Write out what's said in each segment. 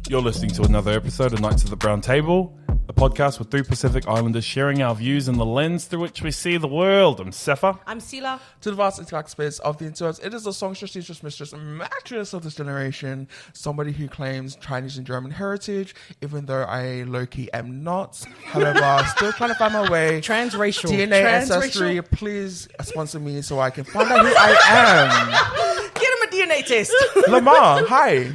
You're listening to another episode of Nights at the Brown Table, a podcast with three Pacific Islanders sharing our views and the lens through which we see the world. I'm Sefa. I'm Sila. To the vast intellect space of the internet, it is the songstress, teacheress, mistress, and mattress of this generation. Somebody who claims Chinese and German heritage, even though I low-key am not. However, still trying to find my way. Transracial. DNA ancestry, please sponsor me so I can find out who I am. Get him a DNA test. Lamah, hi.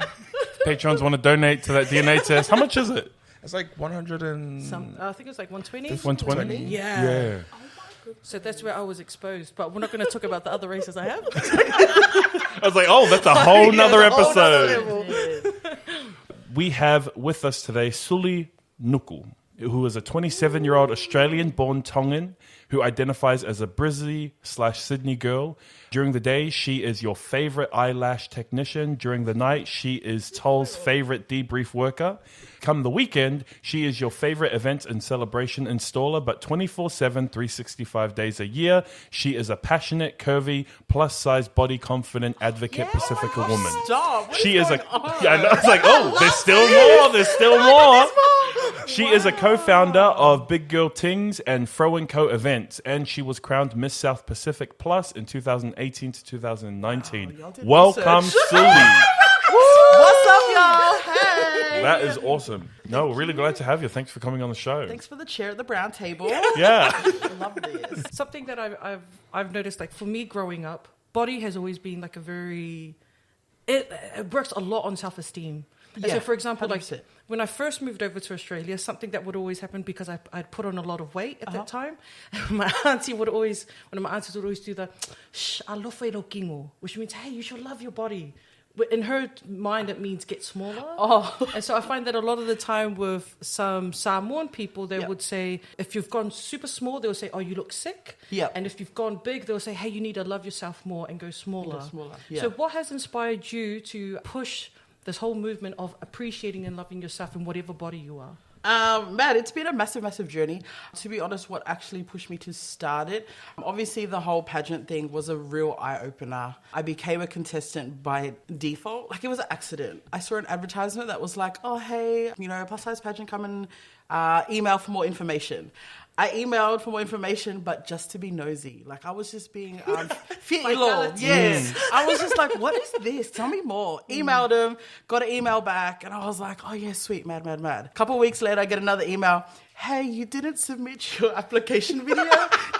Patrons want to donate to that DNA test. How much is it? It's like 100 and... I think it's like 120. 120? Yeah. Oh my goodness. So that's where I was exposed. But we're not going to talk about the other races I have. I was like, oh, that's a whole nother episode. We have with us today Suli Nuku, who is a 27-year-old Australian-born Tongan who identifies as a Brizzy/Sydney girl. During the day, she is your favorite eyelash technician. During the night, she is Toll's favorite debrief worker. Come the weekend, she is your favorite events and celebration installer, but 24/7, 365 days a year, she is a passionate, curvy, plus-size, body-confident advocate Pasefika woman. Stop. She is a... Yeah, I was like, oh, there's still more, there's still more. She is a co-founder of Big Girl Tingsss and Fro Co Events, and she was crowned Miss South Pacific Plus in 2018 to 2019. Welcome, Suli. What's up, y'all? Hey. That is awesome. No, we're really glad to have you. Thanks for coming on the show. Thanks for the chair at the brown table. Yeah. I love this. Something that I've noticed, like for me growing up, body has always been like a very... It works a lot on self-esteem. And Yeah, so, for example, 100%. like when I first moved over to Australia, something that would always happen because I'd put on a lot of weight at that time. My auntie would always, one of my aunties would always do the, shh, alofa no kingo, which means, hey, you should love your body. But in her mind, it means get smaller. Oh. And so I find that a lot of the time with some Samoan people, they would say, if you've gone super small, they'll say, oh, you look sick. Yep. And if you've gone big, they'll say, hey, you need to love yourself more and go smaller. Yeah. So what has inspired you to push this whole movement of appreciating and loving yourself in whatever body you are? Man, it's been a massive journey. To be honest, what actually pushed me to start it, obviously the whole pageant thing was a real eye-opener. I became a contestant by default. Like, it was an accident. I saw an advertisement that was like, oh, hey, plus-size pageant, come and email for more information. I emailed for more information, but just to be nosy. Like, I was just being yes. I was just like, what is this? Tell me more. Emailed him, got an email back, and I was like, oh, yeah, sweet, mad. A couple of weeks later, I get another email. Hey, you didn't submit your application video.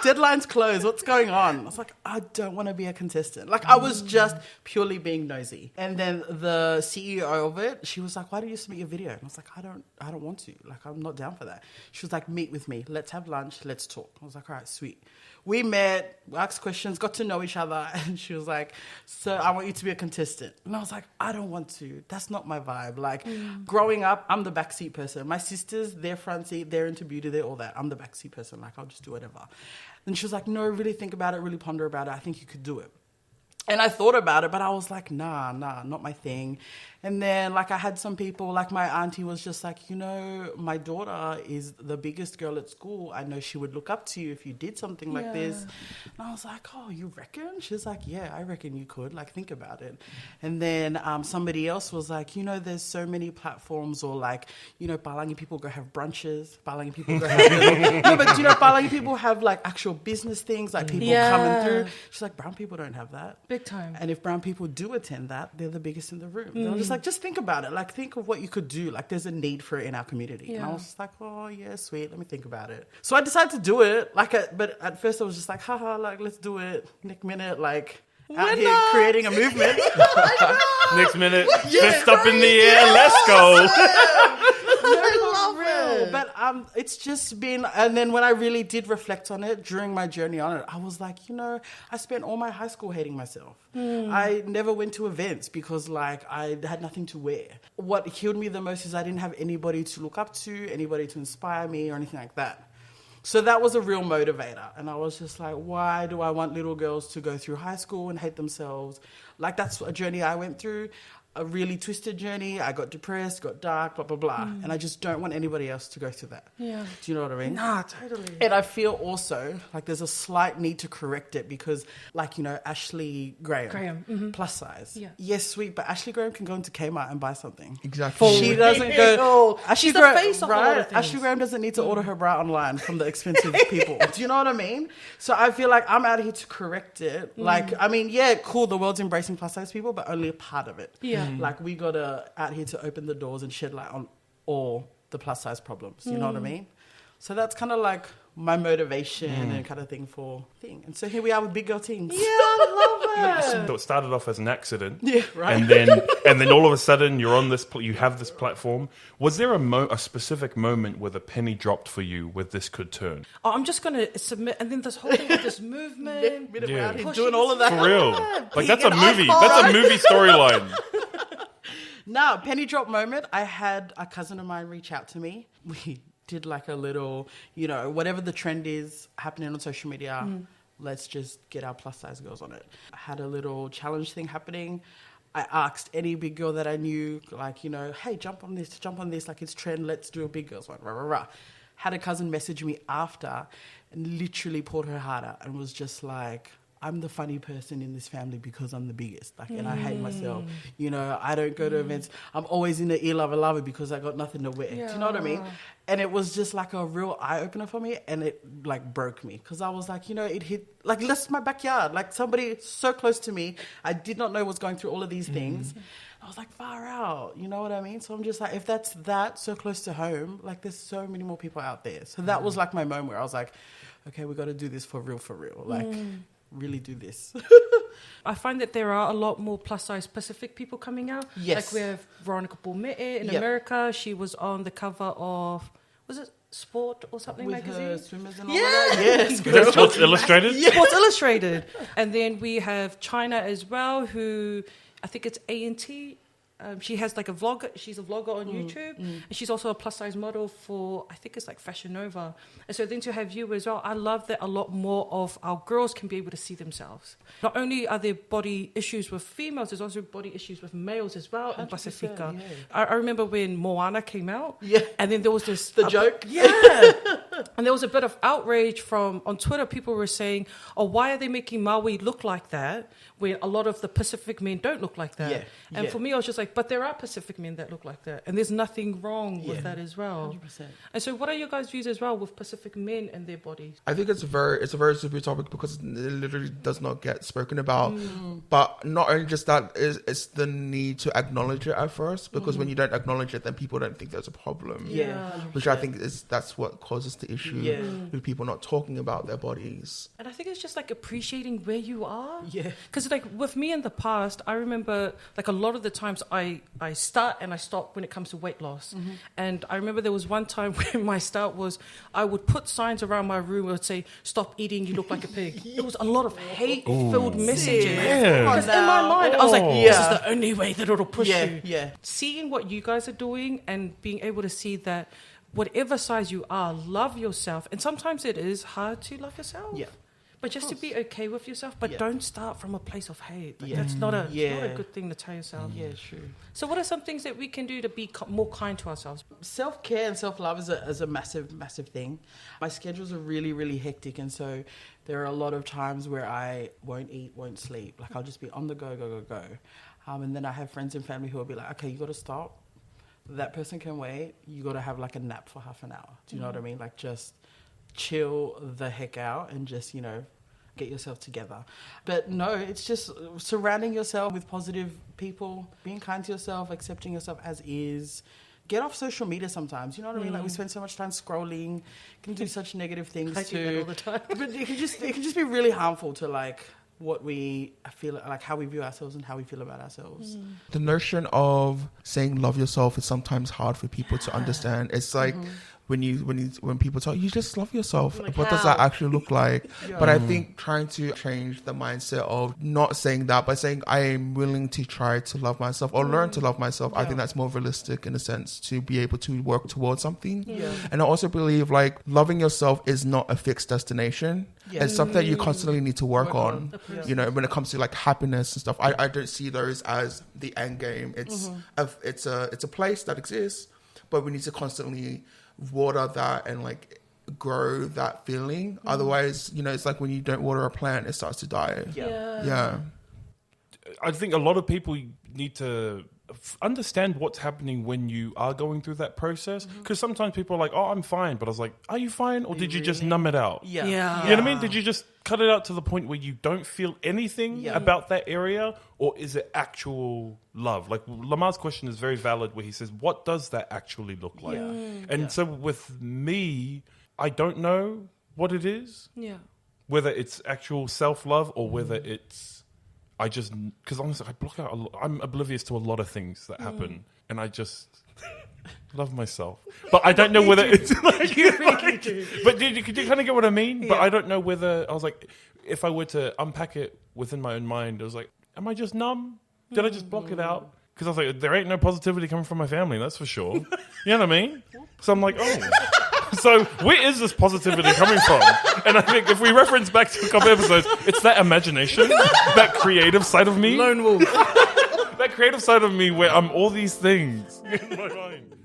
Deadline's closed. What's going on? I was like, I don't want to be a contestant. Like, I was just purely being nosy. And then the CEO of it, she was like, why don't you submit your video? And I was like, I don't want to. Like, I'm not down for that. She was like, meet with me. Let's have lunch. Let's talk. I was like, all right, sweet. We met, asked questions, got to know each other. And she was like, so I want you to be a contestant. And I was like, I don't want to. That's not my vibe. Like, growing up, I'm the backseat person. My sisters, they're front seat, they're into beauty, they're all that. I'm the backseat person. Like, I'll just do whatever. And she was like, no, really think about it, really ponder about it. I think you could do it. And I thought about it, but I was like, nah, not my thing. And then, like, I had some people, like my auntie was just like, my daughter is the biggest girl at school. I know she would look up to you if you did something like this. And I was like, oh, you reckon? She's like, yeah, I reckon you could. Like, think about it. And then somebody else was like, there's so many platforms, or like, Palangi people go have brunches. Palangi people go have... No, but Palangi people have like actual business things, like people coming through. She's like, brown people don't have that. Big time. And if brown people do attend that, they're the biggest in the room. They were just like, just think about it. Like, think of what you could do. Like, there's a need for it in our community. And I was just like, oh, yeah, sweet. Let me think about it. So I decided to do it. But at first I was just like, haha, like, let's do it. Next minute, like, out here creating a movement. Next minute, fist up in the air, let's go. But it's just been, and then when I really did reflect on it during my journey on it, I was like, I spent all my high school hating myself. I never went to events because like I had nothing to wear. What healed me the most is I didn't have anybody to look up to, anybody to inspire me or anything like that. So that was a real motivator. And I was just like, why do I want little girls to go through high school and hate themselves? Like, that's a journey I went through. a really twisted journey. I got depressed, got dark, blah, blah, blah. And I just don't want anybody else to go through that. Yeah. Do you know what I mean? Nah, totally. And I feel also like there's a slight need to correct it because, like, you know, Ashley Graham, plus size. Yeah. Yes, sweet, but Ashley Graham can go into Kmart and buy something. Exactly. She doesn't go. She's the face of a lot of things. Ashley Graham doesn't need to order her bra online from the expensive people. Do you know what I mean? So I feel like I'm out here to correct it. Like, I mean, yeah, cool, the world's embracing plus size people, but only a part of it. Yeah. Like, we gotta out here to open the doors and shed light on all the plus size problems. You know what I mean? So that's kind of like my motivation and kind of thing for thing. And so here we are with Big Girl Tingsss. Yeah, I love it. So it started off as an accident. Yeah, right. And then all of a sudden you're on this, you have this platform. Was there a specific moment where the penny dropped for you where this could turn? Oh, I'm just going to submit. And then this whole thing with this movement. We're out here pushing doing all of that. For real. Like that's a Being an movie. icon. That's a movie storyline. Now, penny drop moment, I had a cousin of mine reach out to me. We did like a little, you know, whatever the trend is happening on social media, let's just get our plus size girls on it. I had a little challenge thing happening. I asked any big girl that I knew, like, you know, hey, jump on this, like it's trend, let's do a big girls one, rah, rah, rah. Had a cousin message me after and literally poured her heart out and was just like, I'm the funny person in this family because I'm the biggest. Like, and I hate myself. You know, I don't go to events. I'm always in the ear lover because I got nothing to wear. Yeah. Do you know what I mean? And it was just like a real eye opener for me, and it like broke me because I was like, you know, it hit like this my backyard. Like somebody so close to me, I did not know was going through all of these things. I was like, far out. You know what I mean? So I'm just like, if that's that so close to home, like there's so many more people out there. So that was like my moment where I was like, okay, we got to do this for real. Like. Really do this. I find that there are a lot more plus size Pacific people coming out. Yes. Like we have Veronica Bourmette in Yep. America. She was on the cover of, was it Sport or something With magazine? her swimmers and all Yeah. that. Yes, Is that Sports Illustrated? Sports Illustrated. And then we have China as well, who I think it's A&T. She has like a vlogger. She's a vlogger on YouTube, and she's also a plus size model for, I think it's like Fashion Nova. And so then to have you as well, I love that a lot more of our girls can be able to see themselves. Not only are there body issues with females, there's also body issues with males as well in 100%, Pasefika. yeah. I remember when Moana came out, Yeah. and then there was this joke. yeah. And there was a bit of outrage on Twitter. People were saying, oh, why are they making Maui look like that when a lot of the Pacific men don't look like that? Yeah, And yeah. for me, I was just like, but there are Pacific men that look like that. And there's nothing wrong with that as well. 100%. And so what are your guys' views as well with Pacific men and their bodies? I think it's a very super topic because it literally does not get spoken about. But not only just that, it's the need to acknowledge it at first, because when you don't acknowledge it, then people don't think there's a problem. Yeah. Which I think that's what causes the issue Yeah. with people not talking about their bodies. And I think it's just like appreciating where you are. Yeah. Because like with me in the past, I remember like a lot of the times I start and I stop when it comes to weight loss. And I remember there was one time when my start was I would put signs around my room that would say, stop eating, you look like a pig. It was a lot of hate-filled messages. man. Because in my mind, I was like, this is Yeah. the only way that it'll push Yeah, you. yeah. Seeing what you guys are doing and being able to see that whatever size you are, love yourself. And sometimes it is hard to love yourself. Yeah. But just to be okay with yourself, but Yeah. don't start from a place of hate. Like, Yeah. that's not a Yeah. good thing to tell yourself. Yeah, true. So what are some things that we can do to be more kind to ourselves? Self-care and self-love is a massive thing. My schedules are really hectic, and so there are a lot of times where I won't eat, won't sleep. Like I'll just be on the go. And then I have friends and family who will be like, okay, you got to stop. That person can wait. You got to have like a nap for half an hour. Do you know what I mean? Like just chill the heck out and just, you know, get yourself together. But no, it's just surrounding yourself with positive people, being kind to yourself, accepting yourself as is. Get off social media sometimes. You know what I mean? Like we spend so much time scrolling, can do such negative things I do that all the time. But it can just be really harmful to like what we feel, like how we view ourselves and how we feel about ourselves. The notion of saying love yourself is sometimes hard for people to understand. It's like when people talk, you just love yourself. Like, What does how? that actually look like? But I think trying to change the mindset of not saying that, but saying I am willing to try to love myself or learn to love myself. I think that's more realistic in a sense to be able to work towards something. And I also believe like loving yourself is not a fixed destination. It's something that you constantly need to work on. You know, when it comes to like happiness and stuff, I don't see those as the end game. It's it's a place that exists, but we need to constantly water that and like grow that feeling. Otherwise, you know, it's like when you don't water a plant, it starts to die. I think a lot of people need to understand what's happening when you are going through that process, because sometimes people are like, oh, I'm fine, but I was like, are you fine, or did you just numb it out? Yeah. You know what I mean? Did you just cut it out to the point where you don't feel anything about that area, or is it actual love? Like Lamar's question is very valid, where he says, what does that actually look like? And so with me, I don't know what it is, whether it's actual self-love or whether it's because honestly, I block out. I'm oblivious to a lot of things that happen, and I just love myself. But I don't know whether it's like You really do. But do you kind of get what I mean? But I don't know whether I was like, if I were to unpack it within my own mind, I was like, am I just numb? Did I just block it out? Because I was like, there ain't no positivity coming from my family, that's for sure. You know what I mean? So I'm like, oh. So where is this positivity coming from? And I think if we reference back to a couple episodes, it's that imagination, that creative side of me. Lone wolf. That creative side of me where I'm all these things in my mind.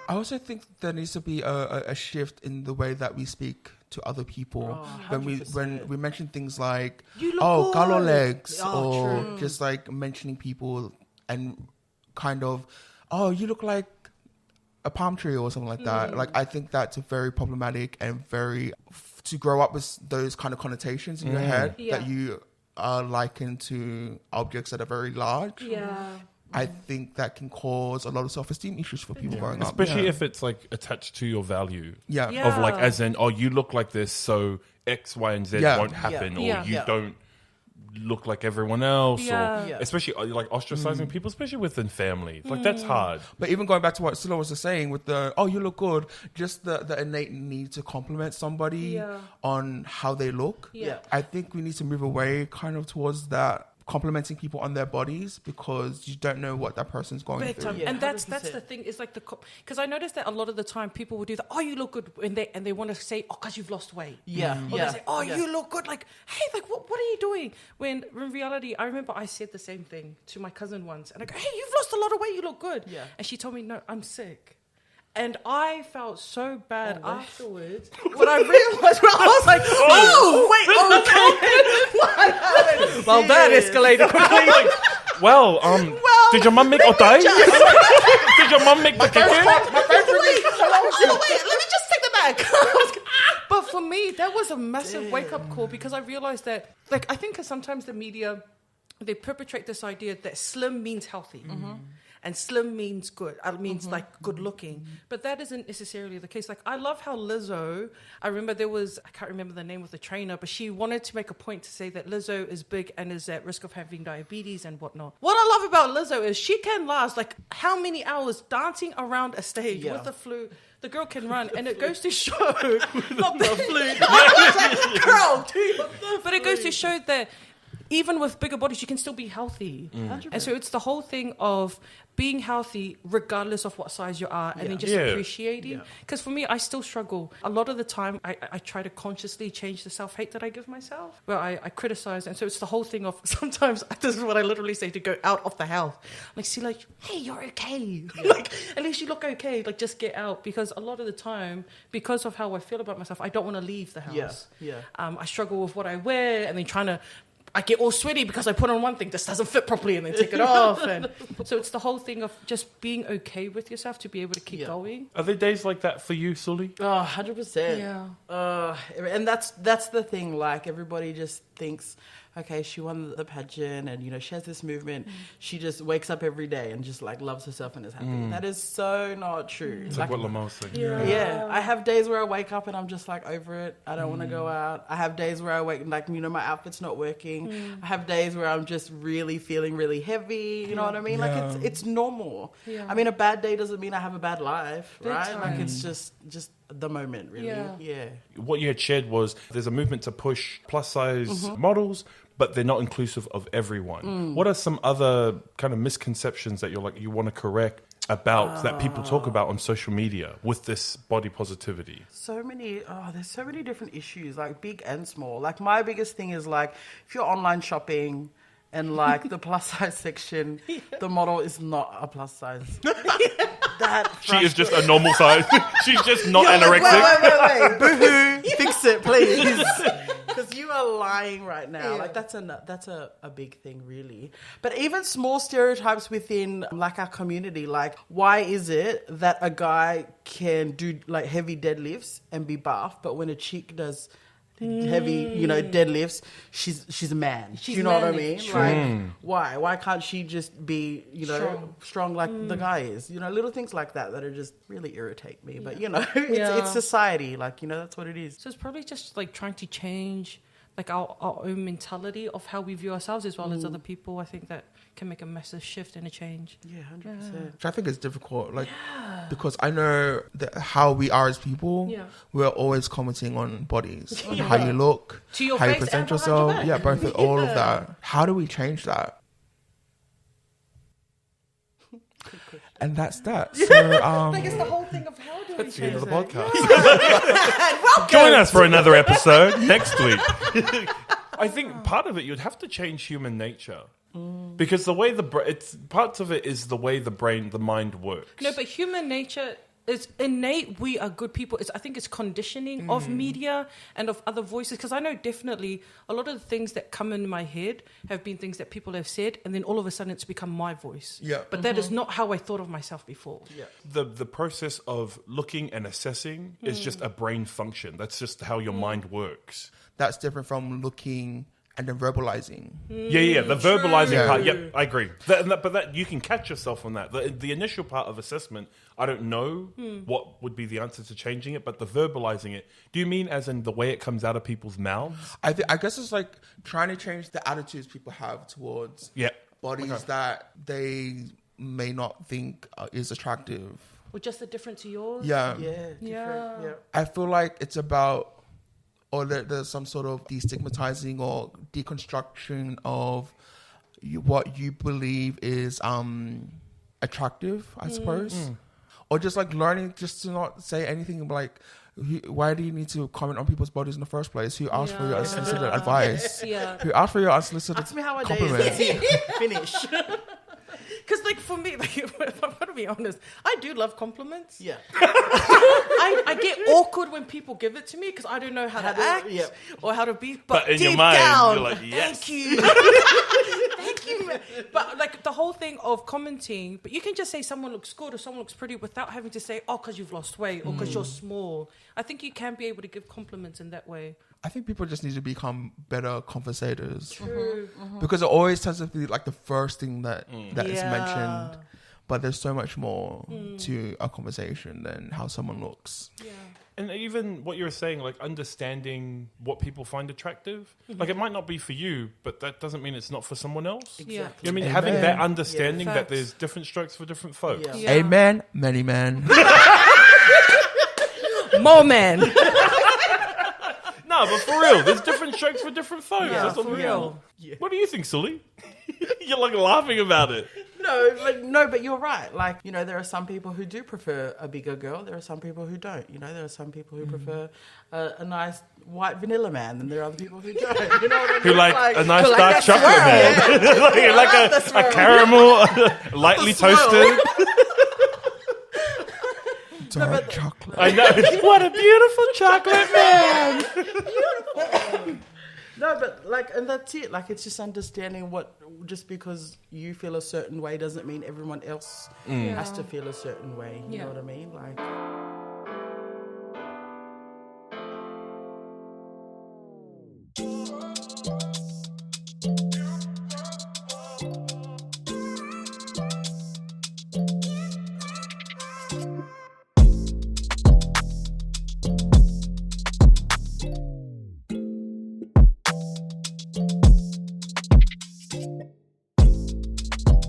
I also think there needs to be a shift in the way that we speak to other people. When we mention things like, You look oh, good. galo legs, Oh, or true. just like mentioning people and kind of, oh, you look like a palm tree or something like that. Like, I think that's very problematic and very to grow up with those kind of connotations in your head that you are likened to objects that are very large. I think that can cause a lot of self-esteem issues for people growing up. Especially if it's like attached to your value. Yeah. Of like, as in, oh, you look like this, so X, Y, and Z won't happen, or you don't look like everyone else, or especially like ostracizing people, especially within family. Like that's hard. But even going back to what Sila was just saying with the, oh, you look good, just the innate need to compliment somebody on how they look. I think we need to move away kind of towards that, complimenting people on their bodies, because you don't know what that person's going Big through. time. And that's the thing, is like because I noticed that a lot of the time people will do that, oh, you look good, and they want to say, oh, because you've lost weight. Or they say, oh, you look good, like, hey, like what are you doing? When in reality, I remember I said the same thing to my cousin once, and I go, hey, you've lost a lot of weight, you look good. And she told me, no, I'm sick. And I felt so bad afterwards when I realized, I was like, oh, wait, what happened? Well, that escalated quickly. Well, did your mum make otay? Did your mum make the chicken? Wait, let me just take the bag. But for me, that was a massive wake-up call, because I realized that, like, I think sometimes the media, they perpetrate this idea that slim means healthy. And slim means good. It means like good looking. But that isn't necessarily the case. Like, I love how Lizzo, I remember I can't remember the name of the trainer, but she wanted to make a point to say that Lizzo is big and is at risk of having diabetes and whatnot. What I love about Lizzo is she can last like how many hours dancing around a stage with the flute. The girl can run, and it goes to show, not the flute, girl, but it goes to show that even with bigger bodies, you can still be healthy. And so it's the whole thing of being healthy regardless of what size you are, and then just appreciating. Because for me, I still struggle. A lot of the time, I try to consciously change the self-hate that I give myself, where I criticize. And so it's the whole thing of, sometimes, this is what I literally say, to go out of the house. Like, see, like, hey, you're okay. Like, at least you look okay. Like, just get out. Because a lot of the time, because of how I feel about myself, I don't want to leave the house. I struggle with what I wear, and then I get all sweaty because I put on one thing, this doesn't fit properly, and then take it off. And so it's the whole thing of just being okay with yourself to be able to keep going. Are there days like that for you, Suli? Oh, 100%. Yeah. And that's the thing. Like, everybody just thinks, okay, she won the pageant and, you know, she has this movement. She just wakes up every day and just like loves herself and is happy. That is so not true. It's like what Lamah was saying. Yeah, I have days where I wake up and I'm just like over it. I don't want to go out. I have days where I wake, like, you know, my outfit's not working. I have days where I'm just really feeling really heavy. You know what I mean? Like it's normal. Yeah. I mean, a bad day doesn't mean I have a bad life, Big right? time. Like it's just the moment, really. Yeah. What you had shared was there's a movement to push plus size models, but they're not inclusive of everyone. What are some other kind of misconceptions that you want to correct about that people talk about on social media with this body positivity? There's so many different issues, like big and small. Like my biggest thing is like if you're online shopping and like the plus size section, the model is not a plus size. She is just a normal size. She's just not anorexic. Wait. Boo-hoo. Fix it, please. Because you are lying right now. Like that's a big thing, really. But even small stereotypes within like our community, like why is it that a guy can do like heavy deadlifts and be buff, but when a chick does heavy, you know, deadlifts, she's a man. She's you know what I manly. mean? Sure. Like why can't she just be, you know, strong like the guy is? You know, little things like that are just really irritate me. But you know, it's society. Like, you know, that's what it is. So it's probably just like trying to change like our own mentality of how we view ourselves as well as other people. I think that can make a massive shift and a change. Yeah, 100%. Which I think it's difficult, like because I know that how we are as people, we're always commenting on bodies, on how you look, To your how you face present and behind your yourself. back. Yeah, both all of that. How do we change that? And that's that. So, I guess the whole thing of how do we That's the end change of the that? podcast. Join us for another episode next week. I think part of it, you'd have to change human nature. Because the way parts of it is the way the mind works. No, but human nature is innate. We are good people. I think it's conditioning of media and of other voices. Because I know definitely a lot of the things that come in my head have been things that people have said, and then all of a sudden it's become my voice. Yeah. But that is not how I thought of myself before. Yeah. The process of looking and assessing is just a brain function. That's just how your mind works. that's different from looking and then verbalizing. Yeah, the verbalizing part. Yep, I agree. But that you can catch yourself on that. The initial part of assessment, I don't know what would be the answer to changing it, but the verbalizing it. Do you mean as in the way it comes out of people's mouths? I guess it's like trying to change the attitudes people have towards bodies that they may not think is attractive. Or just a different to yours? Yeah. Yeah. I feel like it's about, or there's some sort of destigmatizing or deconstruction of what you believe is attractive, I suppose. Or just like learning just to not say anything like, why do you need to comment on people's bodies in the first place? Who asked for your unsolicited advice? Who asked for your unsolicited Ask me how my day compliments? is. Finish. Because, like, for me, like, if I'm going to be honest, I do love compliments. Yeah. I get awkward when people give it to me because I don't know how to act or how to be. But in deep your mind, down, you're like, yes. thank you. Thank you, man. But, like, the whole thing of commenting, but you can just say someone looks good or someone looks pretty without having to say, because you've lost weight or because you're small. I think you can be able to give compliments in that way. I think people just need to become better conversators. True. Because it always tends to be like the first thing that is mentioned. But there's so much more to a conversation than how someone looks. Yeah. And even what you were saying, like understanding what people find attractive. Like it might not be for you, but that doesn't mean it's not for someone else. Yeah. You know what I mean? Having that understanding that there's different strokes for different folks. Yeah. Amen, many men. More men. No, but for real, there's different strokes for different folks. Yeah, That's what for we real. know. What do you think, Sully? You're like laughing about it. No, but you're right. Like, you know, there are some people who do prefer a bigger girl. There are some people who don't. You know, there are some people who prefer a nice white vanilla man, and there are other people who don't. You know what I mean? Who like a nice who like dark that chocolate swirl, man. like a caramel, lightly toasted. Dark chocolate. I know. What a beautiful chocolate man. No, but like, and that's it. Like, it's just understanding just because you feel a certain way doesn't mean everyone else has to feel a certain way. You know what I mean? Like.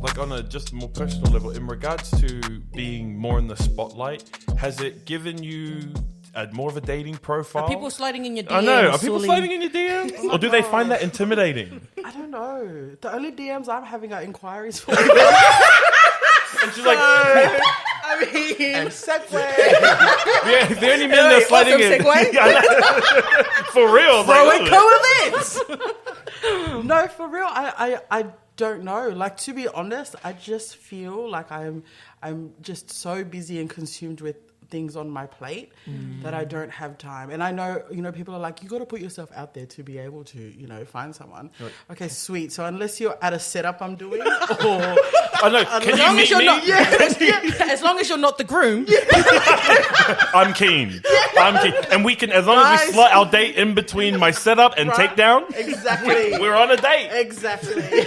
like on a just more personal level, in regards to being more in the spotlight, has it given you more of a dating profile? Are people sliding in your DMs? I know. Are people Sully? sliding in your DMs? Or do they find that intimidating? I don't know. The only DMs I'm having are inquiries for. And she's like, I mean, and segue. the only men that are sliding in. For real. Fro Co Events. No, for real. I don't know. Like, to be honest, I just feel like I'm just so busy and consumed with things on my plate that I don't have time. And I know, people are like, you got to put yourself out there to be able to, find someone. Right. Okay, sweet. So unless you're at a setup I'm doing, or I know. Can you meet me? As long as you're not the groom. I'm keen. I'm keen. And we can, as long as we slot our date in between my setup and takedown, exactly. We're on a date. Exactly.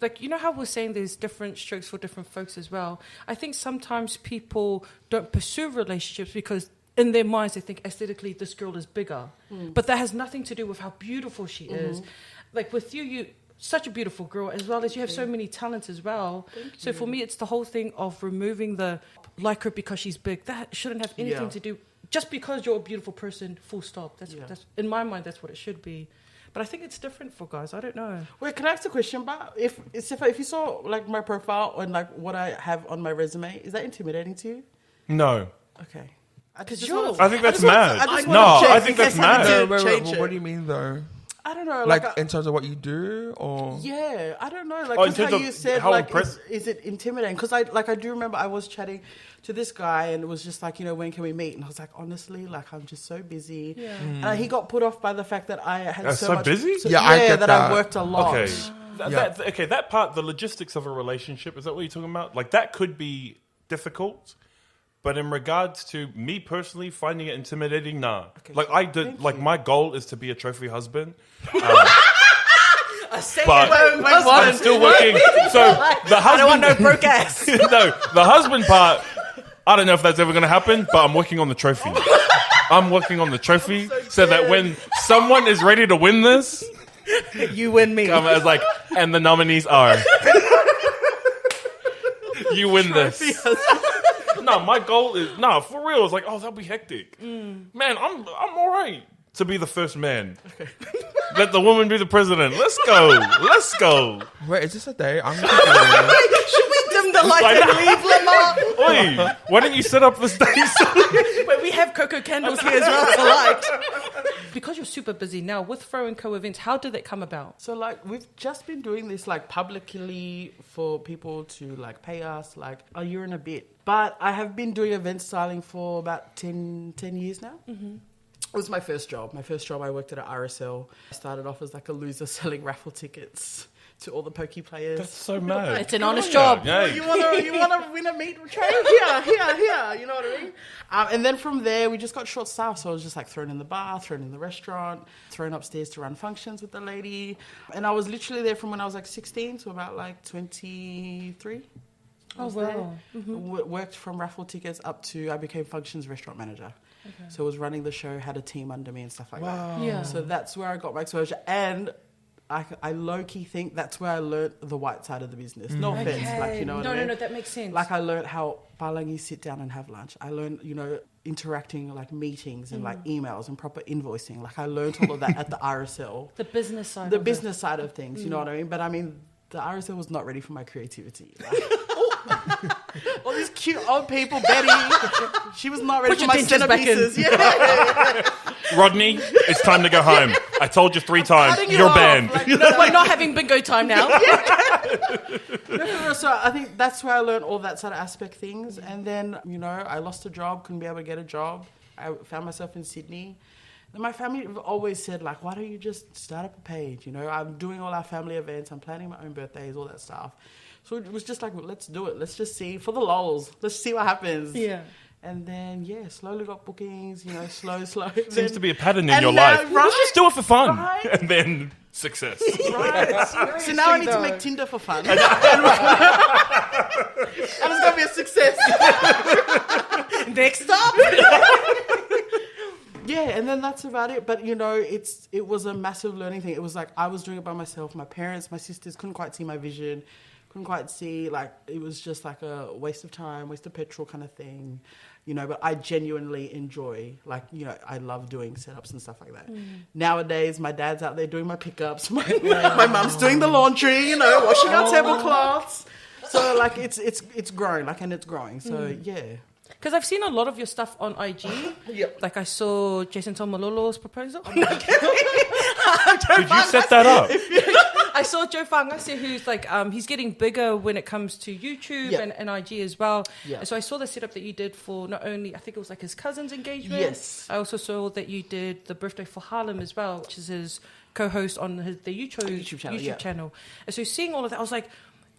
Like, how we're saying there's different strokes for different folks as well. I think sometimes people don't pursue relationships because in their minds they think aesthetically this girl is bigger. But that has nothing to do with how beautiful she is. Like with you such a beautiful girl, as well as you have so many talents as well. So for me, it's the whole thing of removing the like her because she's big. That shouldn't have anything to do, just because you're a beautiful person, full stop. That's in my mind, that's what it should be. But I think it's different for guys. I don't know. Wait, can I ask a question? But if you saw like my profile and like what I have on my resume, is that intimidating to you? No. Okay. I think that's mad. I think that's mad. What do you mean though? I don't know. Like in terms of what you do, or yeah, I don't know. Like in terms how of you said, how like, is it intimidating? Because I do remember I was chatting to this guy and it was just like, when can we meet? And I was like, honestly, like I'm just so busy. Yeah. And he got put off by the fact that I had so much busy. I get that. I worked a lot. Okay. That part, the logistics of a relationship, is that what you're talking about? Like that could be difficult. But in regards to me personally finding it intimidating, nah. Okay. Like I did, like my goal is to be a trophy husband. But I'm still working. So the husband, I don't want no broke ass. No, the husband part, I don't know if that's ever going to happen. But I'm working on the trophy. I'm working on the trophy so that when someone is ready to win this, you win me. I was like, and the nominees are, you win this. No, my goal is for real. It's like, that'll be hectic. Man, I'm all right to be the first man. Okay. Let the woman be the president. Let's go. Wait, is this a date? I'm Should we dim the lights and leave, Lamah? Oi, why don't you set up this day? Wait, we have cocoa candles here as well for light. Because you're super busy now with Fro Co Events, how did that come about? So like we've just been doing this like publicly for people to like pay us like a year and a bit. But I have been doing event styling for about 10 years now. Mm-hmm. It was my first job. I worked at an RSL. I started off as like a loser selling raffle tickets to all the pokey players. That's so mad. It's an honest job. Yeah. You wanna win a meat tray? Here. You know what I mean? And then from there, we just got short staffed. So I was just like thrown in the bar, thrown in the restaurant, thrown upstairs to run functions with the lady. And I was literally there from when I was like 16 to about like 23. Oh, wow. Mm-hmm. Worked from raffle tickets up to, I became functions restaurant manager. Okay. So I was running the show, had a team under me and stuff like that. Yeah. So that's where I got my exposure. And I low-key think that's where I learned the white side of the business. No offense, like, you know what I mean? No, that makes sense. Like I learned how Palangi sit down and have lunch. I learned, interacting like meetings and like emails and proper invoicing. Like I learned all of that at the RSL. The business side. The business side of things, you know what I mean? But I mean, the RSL was not ready for my creativity. All these cute old people, Betty. She was not ready for my centerpieces. Yeah. Rodney, it's time to go home. I told you 3 times. You're banned. Like, we're not having bingo time now. So I think that's where I learned all that sort of aspect things. And then, I lost a job, couldn't be able to get a job. I found myself in Sydney. And my family always said, like, why don't you just start up a page? I'm doing all our family events. I'm planning my own birthdays, all that stuff. So it was just like, well, let's do it. Let's just see for the lols. Let's see what happens. Yeah. And then, slowly got bookings, slow. Seems to be a pattern in your life. Right? Let's just do it for fun. Right? And then success. Right. So now I need to make Tinder for fun. And it's going to be a success. Next up. Yeah, and then that's about it. But you know, it was a massive learning thing. It was like I was doing it by myself. My parents, my sisters couldn't quite see my vision, couldn't quite see, like, it was just like a waste of time, waste of petrol kind of thing, you know. But I genuinely enjoy, like, you know, I love doing setups and stuff like that. Nowadays, my dad's out there doing my pickups. My mum's doing the laundry, you know, washing our tablecloths. So like it's growing, like, and it's growing. So yeah. Because I've seen a lot of your stuff on IG. Yep. Like I saw Jason Tomalolo's proposal. Did you set that up? I saw Joe Fangase, who's like, he's getting bigger when it comes to YouTube Yep. and IG as well. Yep. And so I saw the setup that you did for not only, I think it was like his cousin's engagement. Yes. I also saw that you did the birthday for Harlem as well, which is his co-host on the YouTube channel. And so seeing all of that, I was like,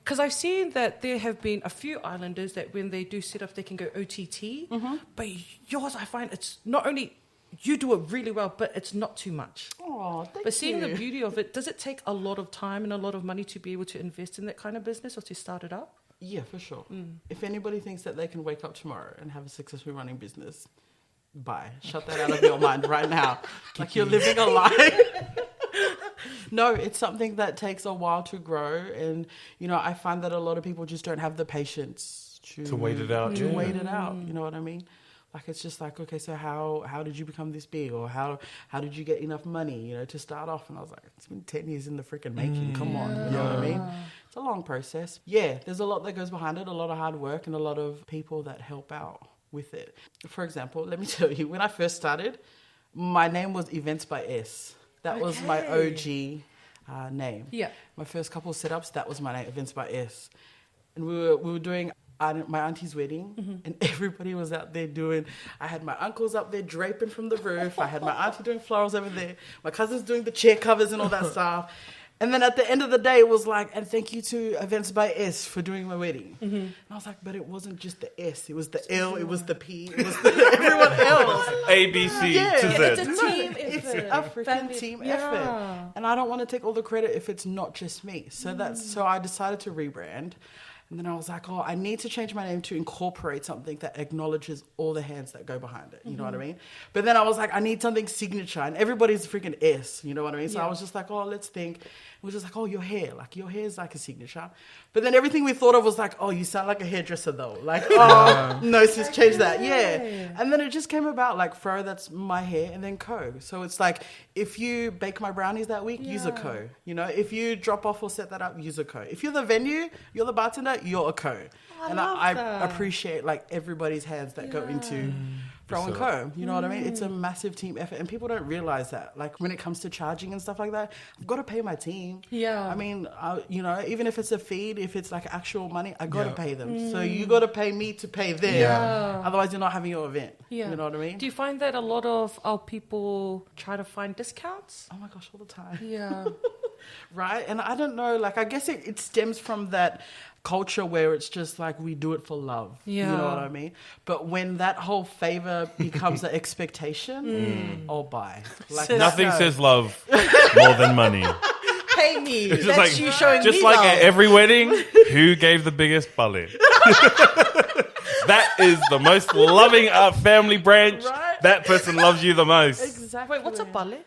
because I've seen that there have been a few islanders that when they do set up, they can go OTT. But yours, I find it's not only you do it really well, but it's not too much. Oh, thank But seeing you. the beauty of it, does it take a lot of time and a lot of money to be able to invest in that kind of business or to start it up? Yeah, for sure. If anybody thinks that they can wake up tomorrow and have a successful running business, bye. Shut that out of your mind right now. Like, you're living a lie. No, it's something that takes a while to grow. And, you know, I find that a lot of people just don't have the patience To wait it out, To yeah. wait it out, you know what I mean? Like, it's just like, okay, so how did you become this big? Or how did you get enough money, you know, to start off? And I was like, it's been 10 years in the freaking making. Come on, you know what I mean? It's a long process. Yeah, there's a lot that goes behind it, a lot of hard work and a lot of people that help out with it. For example, let me tell you, when I first started, my name was Events by S. That was my OG name. Yeah. My first couple of setups, that was my name, Events by S. And we were doing my auntie's wedding, and everybody was out there doing, I had my uncles up there draping from the roof, I had my auntie doing florals over there, my cousins doing the chair covers and all that stuff. And then at the end of the day, it was like, and thank you to Events by S for doing my wedding. And I was like, but it wasn't just the S, it was the L, it was the P, it was everyone else. A, B, C to Z. It's a team It's effort. a freaking team effort. And I don't want to take all the credit if it's not just me. So I decided to rebrand. And then I was like, I need to change my name to incorporate something that acknowledges all the hands that go behind it. You know what I mean? But then I was like, I need something signature. And everybody's freaking S. You know what I mean? So I was just like, let's think. It was just like, your hair. Like, your hair is like a signature. But then everything we thought of was like, you sound like a hairdresser though. Like, no, sis, change that. Yeah. And then it just came about like Fro, that's my hair, and then Co. So it's like, if you bake my brownies that week, use a Co. You know, if you drop off or set that up, use a Co. If you're the venue, you're the bartender, you're a Co. I appreciate like everybody's hands that go into Fro and Co. You know what I mean? It's a massive team effort, and people don't realize that. Like, when it comes to charging and stuff like that, I've got to pay my team. Yeah. I mean, you know, even if it's a feed, if it's like actual money, I got to pay them. So you got to pay me to pay them. Yeah. Otherwise, you're not having your event. Yeah. You know what I mean? Do you find that a lot of our people try to find discounts? Oh my gosh, all the time. Yeah. Right? And I don't know, like, I guess it stems from that culture where it's just like we do it for love. Yeah. You know what I mean? But when that whole favor becomes an expectation, bye. Like, Nothing says love more than money. Pay me. It's That's just like, you showing just me like love. at every wedding, who gave the biggest bale? That is the most loving family branch. Right? That person loves you the most. Exactly. Wait, what's a bale?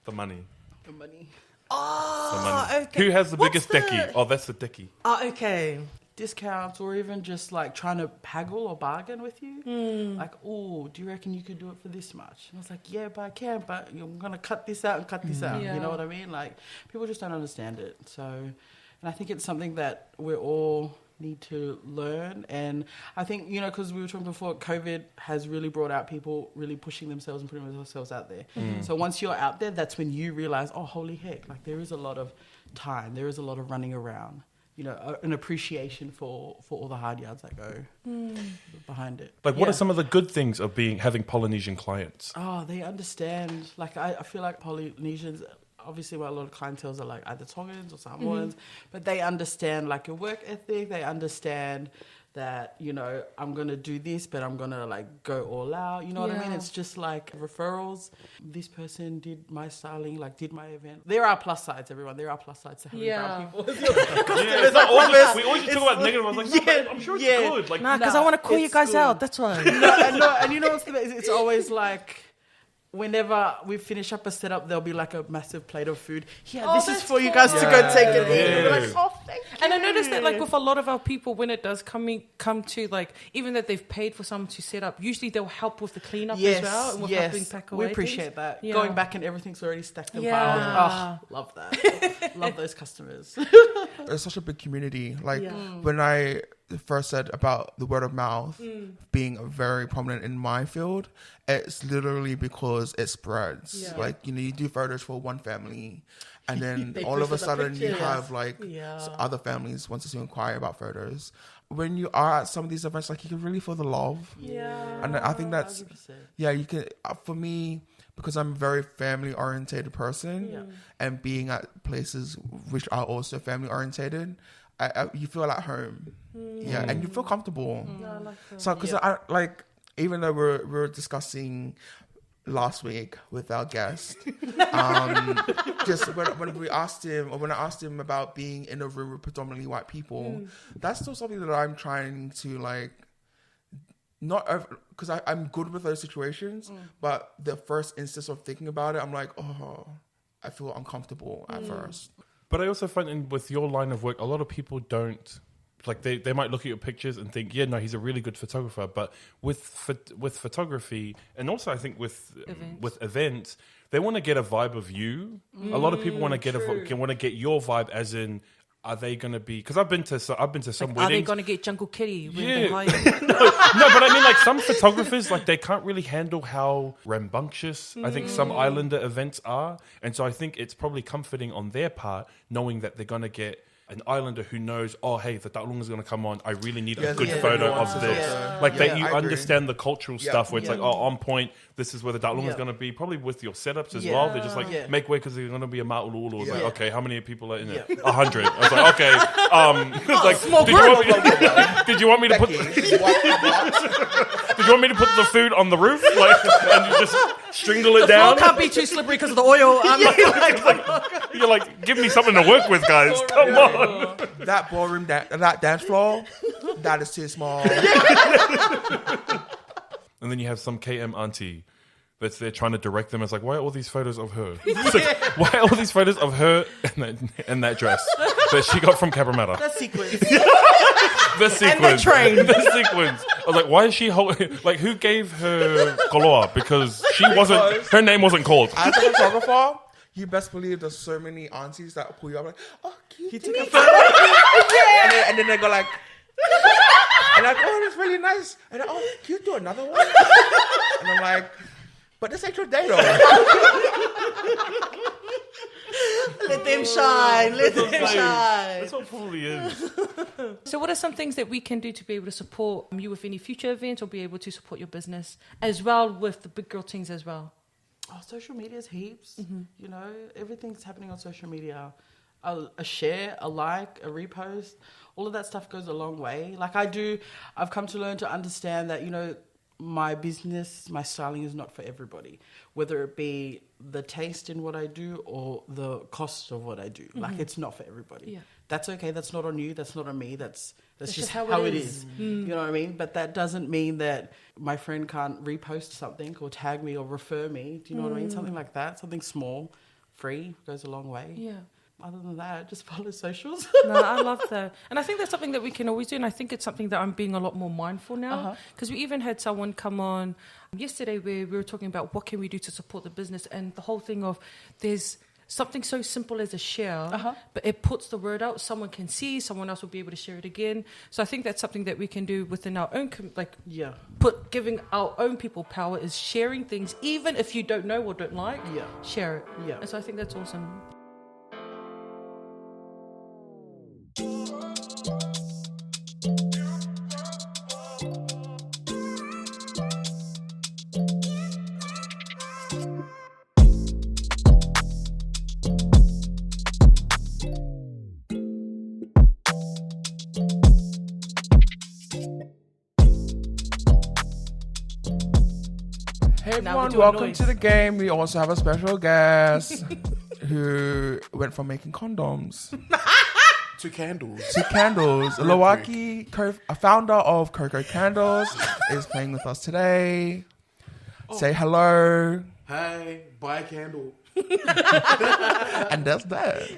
The money. The money. The Oh, money. okay. Who has the What's biggest the- decky? Oh, that's the decky. Oh, okay. Discounts, or even just like trying to haggle or bargain with you. Like, do you reckon you could do it for this much? And I was like, yeah, but I can, but I'm going to cut this out and cut this out. Yeah. You know what I mean? Like, people just don't understand it. So, and I think it's something that we all need to learn. And I think, you know, because we were talking before, COVID has really brought out people really pushing themselves and putting themselves out there. So once you're out there, that's when you realize, holy heck, like, there is a lot of time, there is a lot of running around. You know, an appreciation for all the hard yards that go behind it. Like, what are some of the good things of having Polynesian clients? They understand. Like, I feel like Polynesians, obviously, a lot of clientels are like either Tongans or Samoans, but they understand like your work ethic. They understand that, you know, I'm going to do this, but I'm going to like go all out. You know what I mean? It's just like referrals. This person did my styling, like did my event. There are plus sides, everyone. There are plus sides to having brown people. It's not always, we always talk about negative. I was like, no, but I'm sure it's good. Like, Nah, because I want to call you it's guys good. out. That's why. And you know what's the best? It's always like, whenever we finish up a setup, there'll be like a massive plate of food. Yeah, Oh, this is that's for you cool. guys to go take it in. Yeah. We're like, oh, thank you. And I noticed that, like, with a lot of our people, when it does come to, like, even that they've paid for someone to set up, usually they'll help with the cleanup as well. And with helping pack away we appreciate things. that. Yeah. Going back and everything's already stacked and Yeah. piled. Oh, love that. Love those customers. It's such a big community. Like Yeah. when I first said about the word of mouth being very prominent in my field, it's literally because it spreads. Yeah. Like, you know, you do photos for one family, and then They all of a posted the sudden you pictures. have like Yeah. other families want to inquire about photos. When you are at some of these events, like, you can really feel the love. Yeah. And I think that's 100%. yeah, you can. For me, because I'm a very family orientated person, Yeah. and being at places which are also family orientated, you feel at home. Yeah, and you feel comfortable. No, I like that. So, because I like, even though we're discussing last week with our guest, just when we asked him, or when I asked him about being in a room with predominantly white people, that's still something that I'm trying to like. Not because I'm good with those situations, but the first instance of thinking about it, I'm like, oh, I feel uncomfortable at first. But I also find with your line of work, a lot of people don't, like, they might look at your pictures and think, yeah, no, he's a really good photographer. But with photography, and also I think with events, they want to get a vibe of you. A lot of people want to get your vibe, as in, are they going to be? Because I've been to some Are weddings. they going to get Jungle Kitty when they Yeah. hire you? No, but I mean, like, some photographers, like, they can't really handle how rambunctious I think some islander events are. And so I think it's probably comforting on their part, knowing that they're going to get an islander who knows, oh, hey, the Taulunga is going to come on. I really need a good photo of this. Yeah. Like, Yeah, you I agree. understand the cultural stuff where it's Yeah. like, oh, on point, this is where the Taulunga is going to be. Probably with your setups as well. They're just like, make way because there's going to be a ma'ululu. It's like, okay, how many people are in it? 100. I was like, okay. It's like, small did you want me to put... Did you want me to put the food on the roof, like, and you just strangle it The floor down? can't be too slippery because of the oil. You're like, give me something to work with, guys. Come on. That ballroom, that dance floor, that is too small. And then you have some KM auntie that's there trying to direct them. It's like, why are all these photos of her? It's like, why are all these photos of her and that dress that she got from Cabramatta? That sequence. The sequence. train. The sequence. I was like, why is she holding... Like, who gave her koloa? Because she wasn't... Her name wasn't called. As a photographer, you best believe there's so many aunties that pull you up like, oh, cute. He took a photo. And then they go like, and like, oh, that's really nice. And then, oh, can you do another one? And I'm like, but this ain't your day though. Let them shine. Let them shine. That's what it probably is. So what are some things that we can do to be able to support you with any future events or be able to support your business as well with the Big Girl Tingsss as well? Oh, social media is heaps. You know, everything's happening on social media. A share, a like, a repost, all of that stuff goes a long way. Like I've come to learn to understand that, you know, my business, my styling is not for everybody, whether it be the taste in what I do or the cost of what I do. Like, it's not for everybody. Yeah. That's okay. That's not on you. That's not on me. That's just just how how it it is. You know what I mean? But that doesn't mean that my friend can't repost something or tag me or refer me. Do you know what I mean? Something like that. Something small, free, goes a long way. Yeah. Other than that, just follow socials. No, I love that. And I think that's something that we can always do. And I think it's something that I'm being a lot more mindful now. Because we even had someone come on yesterday where we were talking about what can we do to support the business. And the whole thing of there's something so simple as a share, but it puts the word out. Someone can see, someone else will be able to share it again. So I think that's something that we can do within our own, giving our own people power is sharing things, even if you don't know or don't like, share it. Yeah. And so I think that's awesome. Hey Now we're everyone, doing welcome noise. to the game. We also have a special guest who went from making condoms Two candles. to candles. Lowaki, a founder of Coco Candles, is playing with us today. Say hello. Hey, buy a candle. And that's that.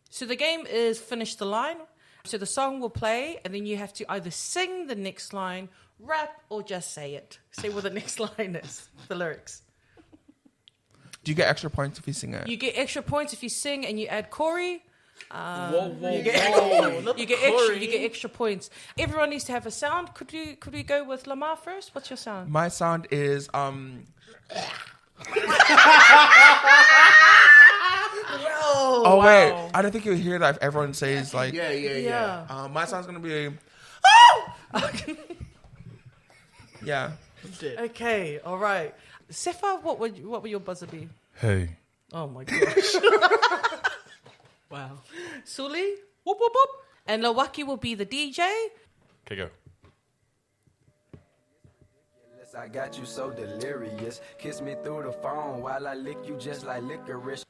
So the game is finish the line. So the song will play, and then you have to either sing the next line, rap, or just say it. Say what the next line is, the lyrics. Do you get extra points if you sing it? You get extra points if you sing and you add Corey. Whoa. You get extra points. Everyone needs to have a sound. Could we go with Lamah first? What's your sound? My sound is Oh wait, I don't think you'll hear that if everyone says like Yeah. my sound's gonna be yeah. Okay, all right. Sefa, what would your buzzer be? Hey. Oh my gosh. Wow. Suli, whoop whoop whoop. And Lawaki will be the DJ. Okay, go. I got you so delirious. Kiss me through the phone while I lick you just like licorice.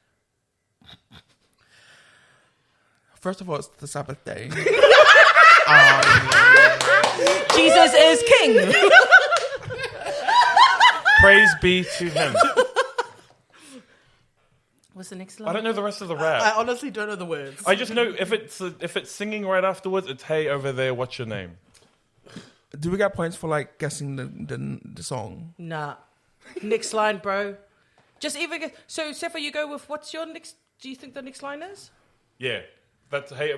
First of all, it's the Sabbath day. Jesus is king. Praise be to him. What's the next line? I don't know the rest of the rap. I honestly don't know the words. I just know if it's singing right afterwards, it's hey over there, what's your name? Do we get points for like guessing the song? Nah. Next line, bro. Just even get... So, Sefa, you go with what's your next... Do you think the next line is? Yeah. That's hey,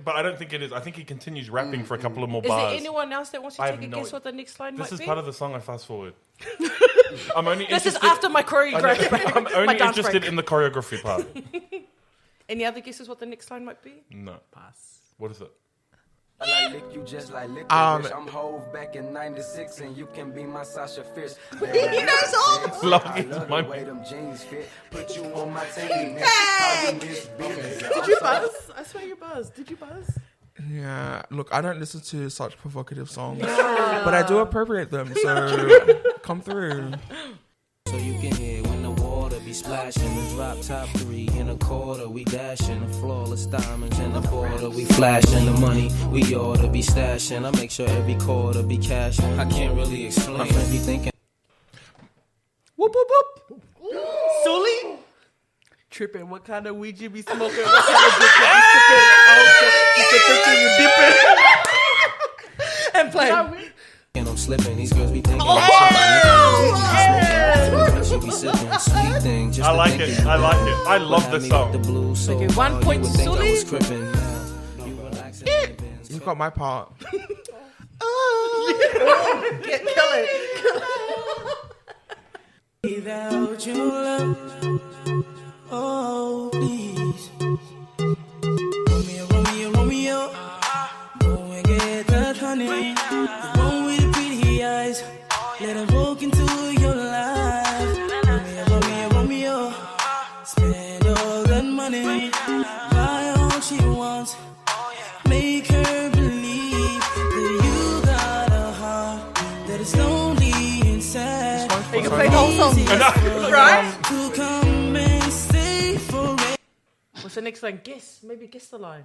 but I don't think it is. I think he continues rapping for a couple of more Is bars. there anyone else that wants to I take a have no guess idea. what the next line This might is be? part of the song I fast forward. I'm only This is interested, after my choreography. I'm my only dance interested break. in the choreography part. Any other guesses what the next line might be? No. Pass. What is it? I lick you just like licorice. I'm Hove back in '96, and you can be my Sasha Fierce. He knows all. Love I it. love My- the way them jeans fit. Put you on my team. Did you buzz? I swear you buzzed. Did you buzz? Yeah. Look, I don't listen to such provocative songs, but I do appropriate them. So come through. So you can hear when the water be splashing. The drop top 3 in a quarter. We dashing the flawless diamonds in the border. We flashing the money. We ought to be stashing. I make sure every quarter be cashing. I can't really explain. My friends be thinking. Whoop, whoop, whoop. Sully? Tripping. What kind of weed you be smoking? What kind of dip you be sipping? Oh, you dipping. And play. And I'm slipping. These girls be thinking. Oh! She be sipping sweet thing. Just I to like think it. it. I like it. I love Have this me song. with the blues so Okay, 1 hard, point you would to think I Sully. was crippin'. You relaxing in the Benz. You got my part. Kill it. Without your love, oh please, Romeo, Romeo, go and get that honey, the one with the pretty eyes, let her walk into your life. Romeo, Romeo, spend all that money, buy all she wants, make her believe that you got a heart that is lonely inside. You can play the whole song. Right? To come and stay forever. What's the next line? Maybe guess the line.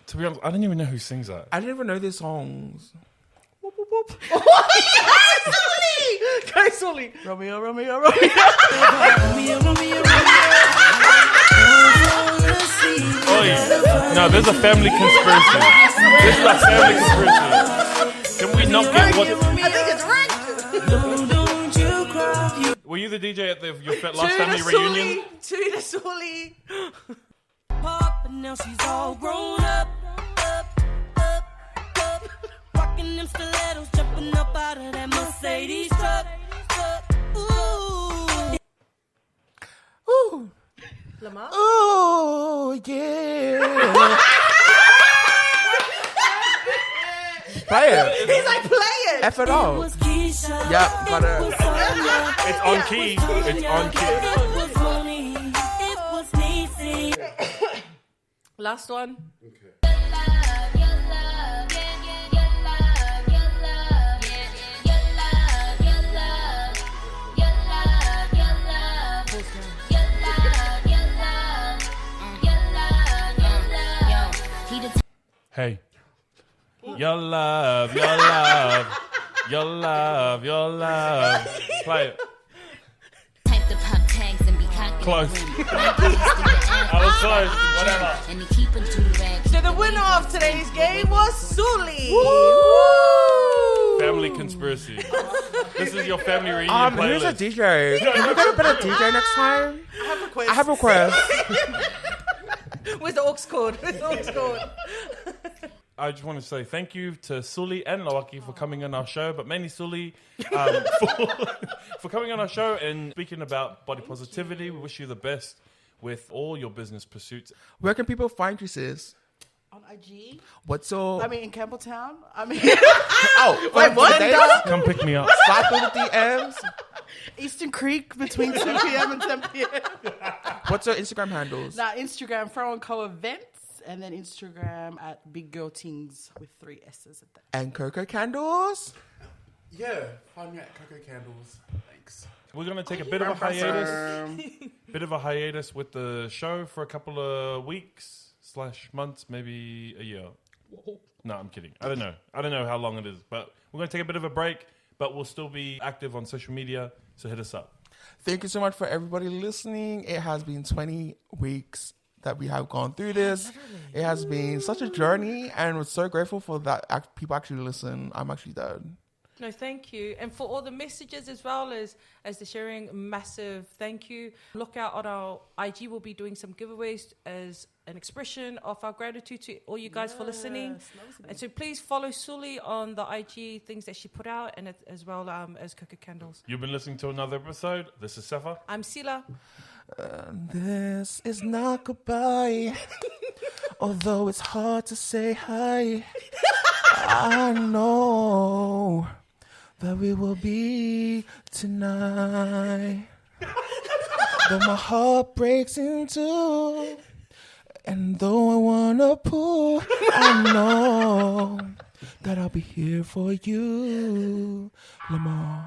To be honest, I don't even know who sings that. I didn't even know these songs. Whoop, whoop, whoop. Sully! Go, Sully. Romeo, Romeo, Romeo. Romeo, Romeo, Oi. No, there's a family conspiracy. This is a family conspiracy. Can we not get what... I think it's ranked. don't you cry. Were you the DJ at your last family reunion? To the Sully. Pop, and now she's all grown up. Rocking them stilettos, jumping up out of that Mercedes truck. Ooh. Ooh. Lamah? Oh yeah. Play it. He's like, play it. F it out. Was Keisha. Yep, got it. It's on key. It's on key. It was Moni. It was Niecy. Last one. Hey. Your love, your love, your love, your love. Play it. Type the pop tags and be cocky. Close. I was close. Whatever. And he keep a do-rag. So the winner of today's game was Suli. Family conspiracy. This is your family reunion Here's a playlist. DJ. Can you get a better DJ next time? I have a request. I have a request. Where's the aux cord? Where's the aux cord? I just want to say thank you to Suli and Lawaki for coming on our show, but mainly Suli for coming on our show and speaking about body positivity. We wish you the best with all your business pursuits. Where can people find you, sis? On IG? What's your... I mean, in Campbelltown? I mean, oh, wait, what? Come pick me up. Slide through the DMs. Eastern Creek between 2 p.m. and 10 p.m. What's your Instagram handles? Now, Instagram, Fro Co Events, and then Instagram at Big Girl Tingsss with 3 S's at that. And Cocoa Candles? Yeah, find me at Coco Candles. Thanks. We're going to take a bit of a hiatus with the show for a couple of weeks / months, maybe a year. No, I'm kidding. I don't know how long it is, but we're going to take a bit of a break, but we'll still be active on social media, so hit us up. Thank you so much for everybody listening. It has been 20 weeks that we have gone through this. It has been such a journey, and we're so grateful for that people actually listen. I'm actually dead. No, thank you. And for all the messages as well as the sharing, massive thank you. Look out on our IG. We'll be doing some giveaways as an expression of our gratitude to all you guys for listening. And so please follow Suli on the IG things that she put out, and as well as Cocoa Candles. You've been listening to another episode. This is Sefa. I'm Sila. This is not goodbye. Although it's hard to say hi, I know that we will be tonight. Though my heart breaks in two, and though I wanna pull, I know that I'll be here for you, Lamah.